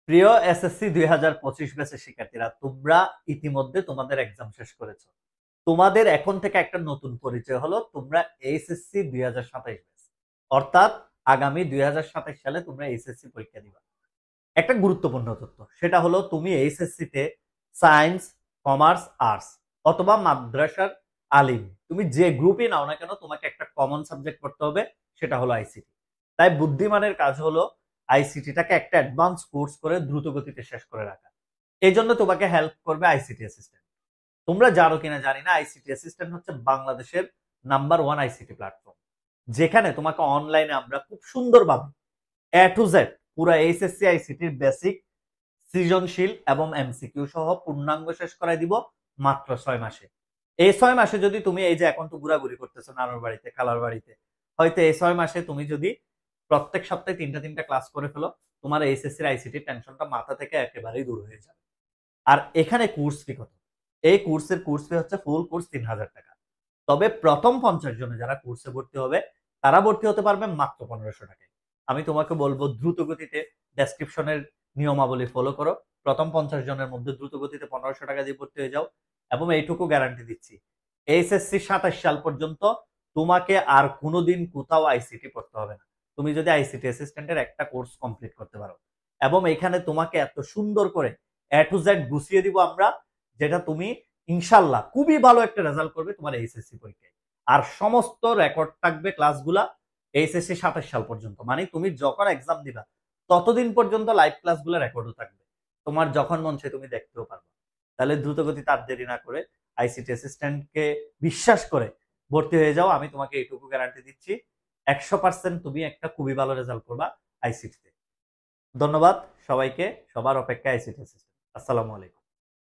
প্রিয় এসএসসি 2025 ব্যাচের শিক্ষার্থীরা, তোমরা ইতিমধ্যে তোমাদের এক্সাম শেষ করেছো। তোমাদের এখন থেকে একটা নতুন পরিচয় হলো, তোমরা এইচএসসি 2027 ব্যাচ। অর্থাৎ আগামী 2027 সালে তোমরা এইচএসসি পরীক্ষা দিবা। একটা গুরুত্বপূর্ণ তথ্য, সেটা হলো তুমি এইচএসসি তে সায়েন্স, কমার্স, আর্টস অথবা মাদ্রাসার আলিম, তুমি যে গ্রুপই নাও না কেন, তোমাকে একটা কমন সাবজেক্ট পড়তে হবে, সেটা হলো আইসিটি। তাই বুদ্ধিমানের কাজ হলো আইসিটিটাকে একটা অ্যাডভান্স কোর্স করে দ্রুত গতিতে শেষ করে রাখা। এই জন্য তোমাকে হেল্প করবে আইসিটি অ্যাসিস্ট্যান্ট। তোমরা জানো কিনা জানি না, আইসিটি অ্যাসিস্ট্যান্ট হচ্ছে বাংলাদেশের নাম্বার 1 আইসিটি প্ল্যাটফর্ম, যেখানে তোমাকে অনলাইনে আমরা খুব সুন্দরভাবে এ টু জেড পুরো এইচএসসি আইসিটির বেসিক, সৃজনশীল এবং এমসিকিউ সহ পূর্ণাঙ্গ শেষ করাই দিব মাত্র 6 মাসে। এই 6 মাসে যদি তুমি এই যে এখন তো ঘোরাঘুরি করতেছো নানুর বাড়িতে, খালার বাড়িতে, হয়তো এই 6 মাসে তুমি যদি প্রত্যেক সপ্তাহে তিনটা তিনটা ক্লাস করে ফেলো, তোমার এইচএসসি আইসিটি টেনশনটা মাথা থেকে একেবারেই দূর হয়ে যাবে। আর এখানে কোর্স ফি কত? এই কোর্সের কোর্স ফি হচ্ছে ফুল কোর্স 3000 টাকা। তবে প্রথম 50 জনে যারা কোর্সে ভর্তি হবে, তারা ভর্তি হতে পারবে মাত্র 1500 টাকায়। আমি তোমাকে বলবো দ্রুত গতিতে ডেসক্রিপশনের নিয়মাবলী ফলো করো, প্রথম 50 জনের মধ্যে দ্রুত গতিতে 1500 টাকা দিয়ে ভর্তি হয়ে যাও। এবং এইটুকু গ্যারান্টি দিচ্ছি, এইচএসসি 27 সাল পর্যন্ত তোমাকে আর কোনোদিন কোথাও আইসিটি পড়তে হবে না, তুমি যদি আইসিটি অ্যাসিস্ট্যান্টের একটা কোর্স কমপ্লিট করতে পারো। এবং এখানে তোমাকে এত সুন্দর করে এ টু জেড গুছিয়ে দিব আমরা, যেটা তুমি ইনশাল্লাহ খুবই ভালো একটা রেজাল্ট করবে তোমার এইচএসসি পরীক্ষায়। আর সমস্ত রেকর্ড থাকবে ক্লাসগুলা এইচএসসি 27 সাল পর্যন্ত, মানে তুমি যখন এক্সাম দিবা ততদিন পর্যন্ত লাইভ ক্লাসগুলো রেকর্ডও থাকবে, তোমার যখন মন চায় তুমি দেখতেও পারবে। তাহলে দ্রুত গতিতে আর দেরি না করে আইসিটি অ্যাসিস্ট্যান্টকে বিশ্বাস করে ভর্তি হয়ে যাও। আমি তোমাকে এইটুকু গ্যারান্টি দিচ্ছি, 100% তুমি একটা খুবই ভালো রেজাল্ট করবা আইসিটিতে। ধন্যবাদ সবাইকে, সবার অপেক্ষা আইসিটি অ্যাসিস্ট্যান্ট। আসসালামু আলাইকুম।